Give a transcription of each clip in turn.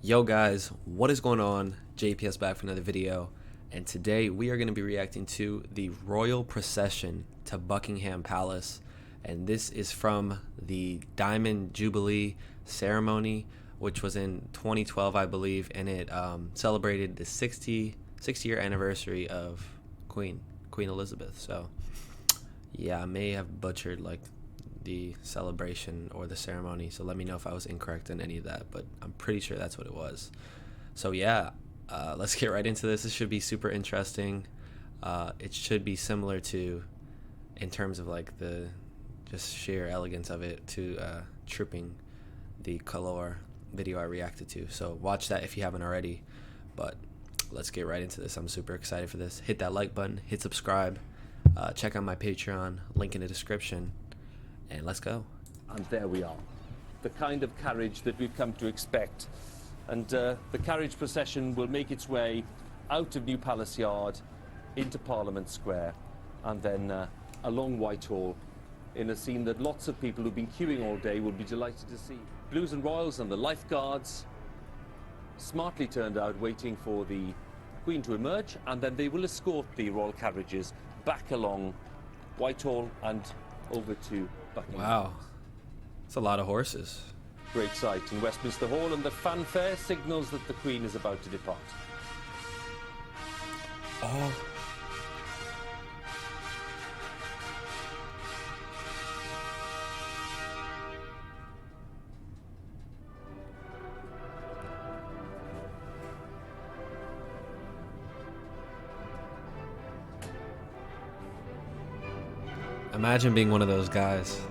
Yo guys, what is going on? JPS back for another video, and today we are going to be reacting to the royal procession to Buckingham Palace, and this is from the Diamond Jubilee ceremony, which was in 2012 I believe, and it celebrated the 60-year anniversary of Queen Elizabeth. So yeah, I may have butchered like the celebration or the ceremony, so let me know if I was incorrect in any of that, but I'm pretty sure that's what it was. So yeah, let's get right into this. This should be super interesting. It should be similar to, in terms of like the just sheer elegance of it, to Trooping, the Color video I reacted to. So watch that if you haven't already, but let's get right into this. I'm super excited for this. Hit that like button, hit subscribe, check out my Patreon, link in the description, and let's go. And there we are, the kind of carriage that we've come to expect. And the carriage procession will make its way out of New Palace Yard into Parliament Square and then along Whitehall in a scene that lots of people who've been queuing all day will be delighted to see. Blues and Royals and the lifeguards smartly turned out waiting for the Queen to emerge, and then they will escort the royal carriages back along Whitehall and over to Buckingham. Wow, it's a lot of horses. Great sight in Westminster Hall, and the fanfare signals that the Queen is about to depart. Oh. Imagine being one of those guys.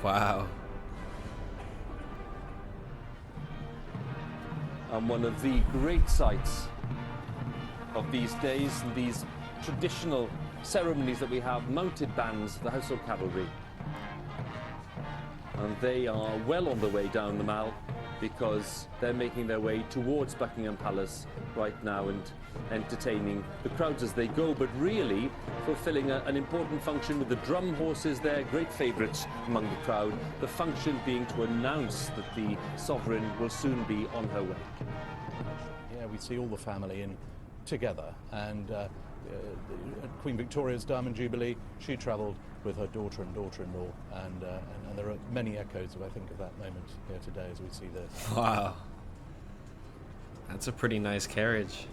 Wow. And one of the great sights of these days, and these traditional ceremonies that we have, mounted bands, the Household Cavalry. And they are well on the way down the Mall, because they're making their way towards Buckingham Palace right now and entertaining the crowds as they go, but really fulfilling an important function with the drum horses there, great favourites among the crowd. The function being to announce that the sovereign will soon be on her way. Yeah, we see all the family in together, and Queen Victoria's Diamond Jubilee, she travelled with her daughter and daughter-in-law, and there are many echoes of, I think, of that moment here today as we see this. Wow. That's a pretty nice carriage.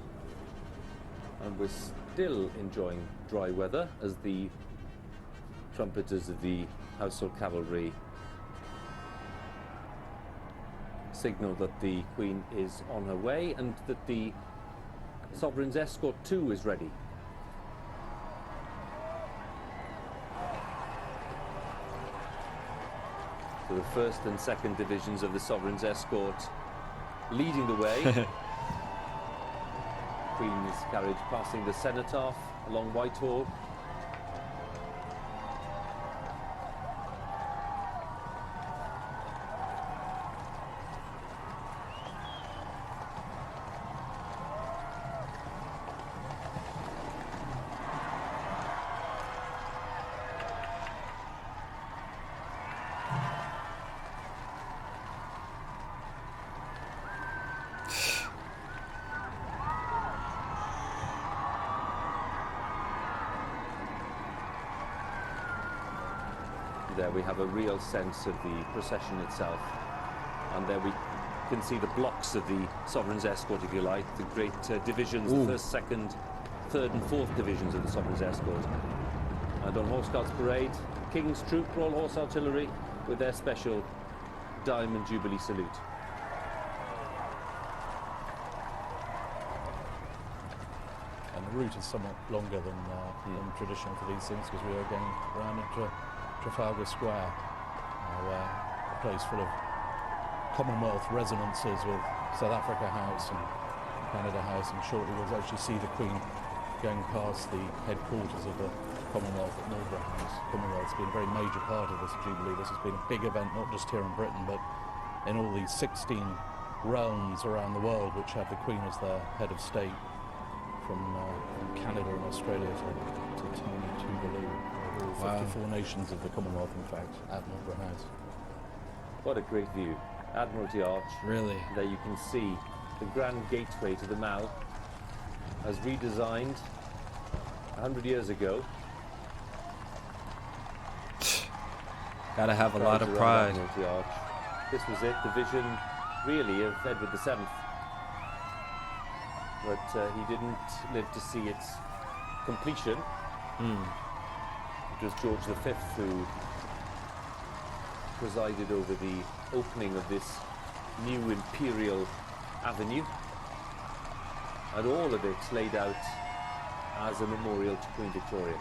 And we're still enjoying dry weather as the trumpeters of the Household Cavalry signal that the Queen is on her way and that the Sovereign's escort too is ready. So the first and second divisions of the Sovereign's escort leading the way. Queen's carriage passing the Cenotaph along Whitehall. There we have a real sense of the procession itself, and there we can see the blocks of the Sovereign's escort, if you like, the great divisions, the first, second, third and fourth divisions of the Sovereign's escort. And on Horse Guards Parade, King's Troop, Royal Horse Artillery, with their special Diamond Jubilee salute. And the route is somewhat longer than traditional for these things, because we are going round into Trafalgar Square, a place full of Commonwealth resonances with South Africa House and Canada House, and shortly we'll actually see the Queen going past the headquarters of the Commonwealth at Marlborough House. Commonwealth's been a very major part of this Jubilee. This has been a big event, not just here in Britain, but in all these 16 realms around the world which have the Queen as their head of state, from Canada and Australia to tiny Tuvalu. All 54 nations of the Commonwealth, in fact, at Marlborough House. What a great view. Admiralty Arch. Really? There you can see the grand gateway to the Mall, as redesigned 100 years ago. Gotta have a lot of pride. Admiralty Arch. This was it, the vision really of Edward VII. But he didn't live to see its completion. It was George V who presided over the opening of this new imperial avenue, and all of it laid out as a memorial to Queen Victoria.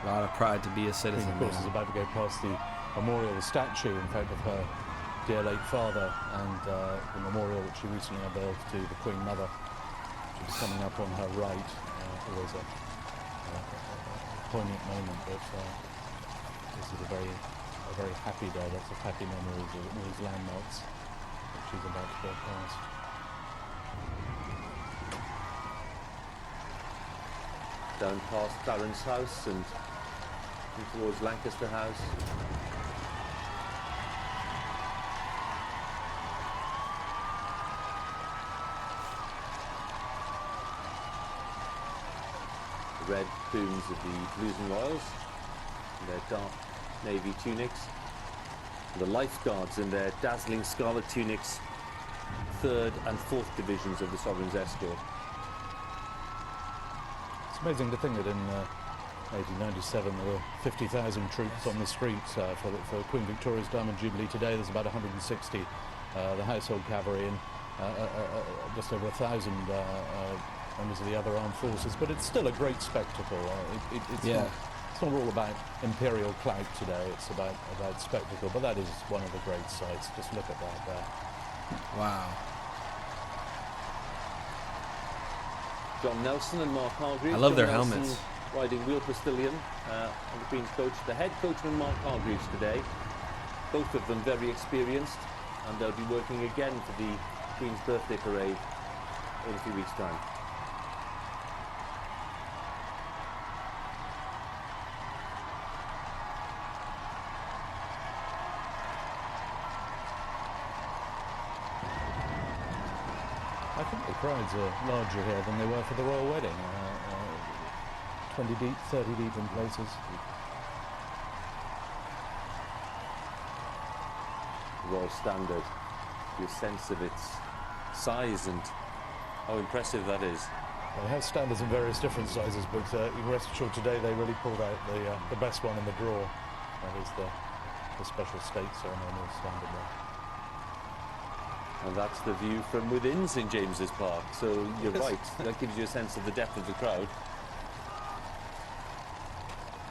A lot of pride to be a citizen. Queen, of course, is about to go past the memorial statue, in fact, of her dear late father, and the memorial that she recently unveiled to the Queen Mother, which is coming up on her right. Always a poignant moment, but this is a very happy day. Lots of happy memories of all these landmarks that she's about to go past. Down past Clarence House and towards Lancaster House. The red plumes of the Blues and Royals in their dark navy tunics. The lifeguards in their dazzling scarlet tunics, 3rd and 4th divisions of the Sovereign's escort. It's amazing to think that in 1897 there were 50,000 troops on the streets for Queen Victoria's Diamond Jubilee. Today there's about 160, the household cavalry, and just over 1,000 members of the other armed forces. But it's still a great spectacle. It's not all about imperial clout today, it's about spectacle, but that is one of the great sights. Just look at that there. Wow. John Nelson and Mark Hargreaves. I love their John Nelson helmets. Riding wheel postilion on the Queen's coach. The head coachman Mark Hargreaves today. Both of them very experienced, and they'll be working again for the Queen's birthday parade in a few weeks' time. I think the crowds are larger here than they were for the royal wedding. 20 deep, 30 deep in places. Royal Standard, your sense of its size and how impressive that is. They have standards in various different sizes, but you can rest assured today they really pulled out the best one in the draw. That is the special state ceremonial standard there. And that's the view from within St James's Park, so you're right, that gives you a sense of the depth of the crowd.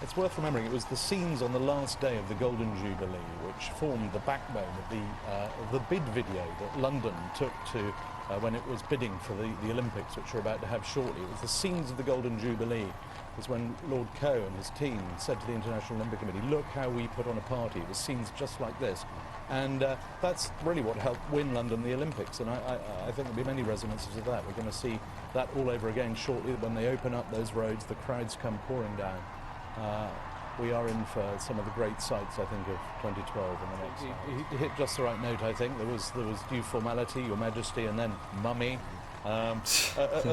It's worth remembering it was the scenes on the last day of the Golden Jubilee which formed the backbone of the bid video that London took to when it was bidding for the Olympics, which we're about to have shortly. It was the scenes of the Golden Jubilee. It was when Lord Coe and his team said to the International Olympic Committee, look how we put on a party. It was scenes just like this. And that's really what helped win London the Olympics, and I think there'll be many resonances of that. We're going to see that all over again shortly. When they open up those roads, the crowds come pouring down. We are in for some of the great sights, I think, of 2012 in the next. He hit just the right note, I think. There was due formality, Your Majesty, and then mummy. A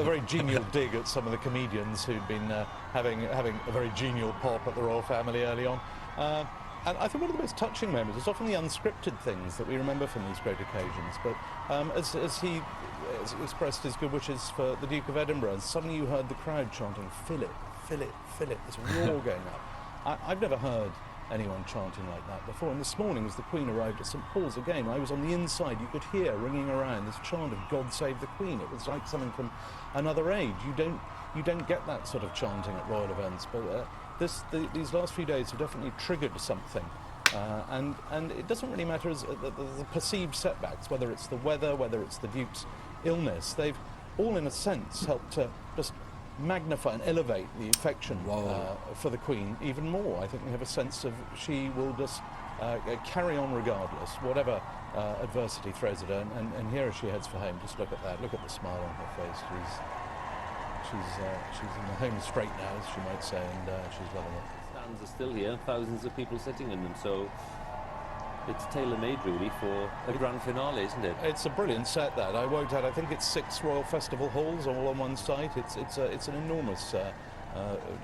very genial dig at some of the comedians who'd been having a very genial pop at the royal family early on. And I think one of the most touching moments is often the unscripted things that we remember from these great occasions. But as he expressed his good wishes for the Duke of Edinburgh, and suddenly you heard the crowd chanting, "Fill it, fill it, fill it," this roar going up. I've never heard anyone chanting like that before. And this morning, as the Queen arrived at St Paul's again, I was on the inside. You could hear ringing around this chant of "God Save the Queen." It was like something from another age. You don't get that sort of chanting at royal events, but these last few days have definitely triggered something. And it doesn't really matter as the perceived setbacks, whether it's the weather, whether it's the Duke's illness. They've all, in a sense, helped to just magnify and elevate the affection for the Queen even more. I think we have a sense of she will just carry on regardless, whatever adversity throws at her. And here as she heads for home, just look at that. Look at the smile on her face. She's in the home straight now, as she might say, and she's loving it. Stands are still here, thousands of people sitting in them, so it's tailor-made really for a grand finale, isn't it? It's a brilliant set, that. I worked out, I think it's 6 Royal Festival halls all on one site. It's an enormous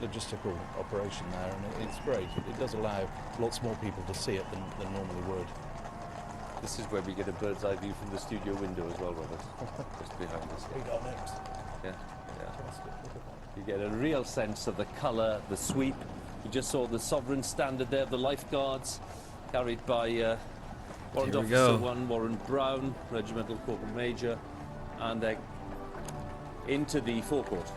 logistical operation there, and it's great. It does allow lots more people to see it than normally would. This is where we get a bird's eye view from the studio window as well, Robert. Just behind us. We got next. Yeah. You get a real sense of the colour, the sweep. You just saw the sovereign standard there of the lifeguards, carried by Warrant Officer 1 Warren Brown, Regimental Corporal Major, and they're into the forecourt.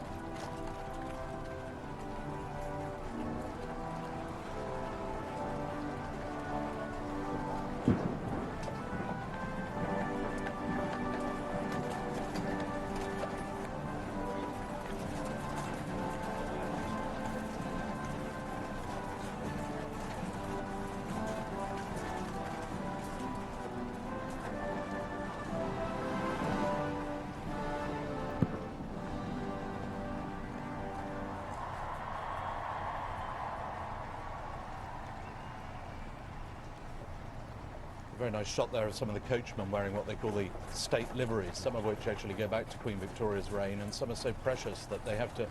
Very nice shot there of some of the coachmen wearing what they call the state liveries, some of which actually go back to Queen Victoria's reign, and some are so precious that they have to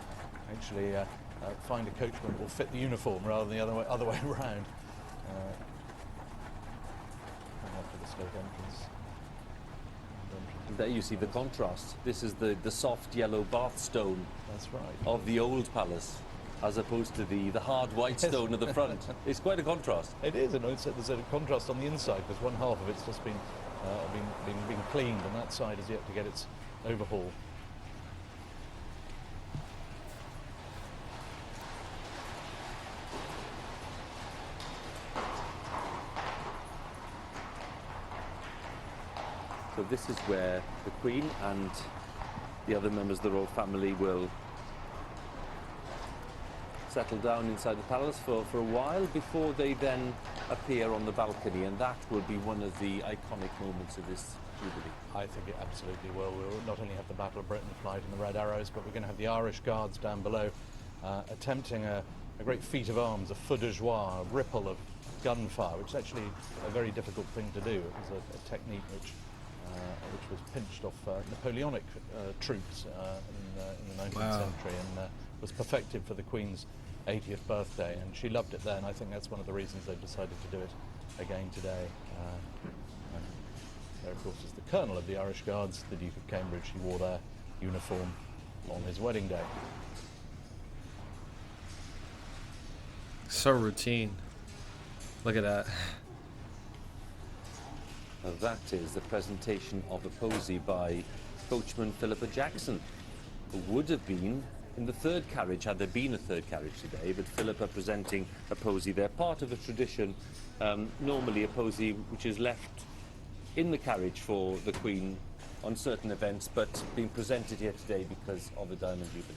actually find a coachman that will fit the uniform rather than the other way around. After the state entrance. There you see the contrast. This is the soft yellow bath stone. That's right. Of the old palace, as opposed to the hard white stone at the front. It's quite a contrast. It is, and there's a contrast on the inside because one half of it's just been cleaned, and that side is yet to get its overhaul. So this is where the Queen and the other members of the royal family will settle down inside the palace for a while before they then appear on the balcony, and that will be one of the iconic moments of this jubilee. I think it absolutely will. We'll not only have the Battle of Britain flight and the Red Arrows, but we're going to have the Irish Guards down below attempting a great feat of arms, a feu de joie, a ripple of gunfire, which is actually a very difficult thing to do. It was a technique which was pinched off Napoleonic troops in the 19th century, and was perfected for the Queen's 80th birthday, and she loved it then. I think that's one of the reasons they've decided to do it again today. And there, of course, is the Colonel of the Irish Guards, the Duke of Cambridge. He wore their uniform on his wedding day. So routine. Look at that. Now that is the presentation of a posy by coachman Philippa Jackson, who would have been in the third carriage had there been a third carriage today, but Philippa presenting a posy there, part of a tradition, normally a posy which is left in the carriage for the Queen on certain events, but being presented here today because of the Diamond Jubilee.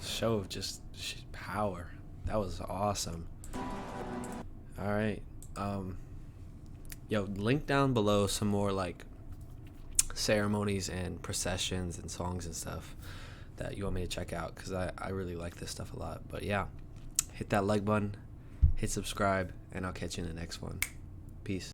Show of just power. That was awesome. All right. Yo, link down below some more like ceremonies and processions and songs and stuff that you want me to check out, because I really like this stuff a lot. But yeah, hit that like button, hit subscribe, and I'll catch you in the next one. Peace.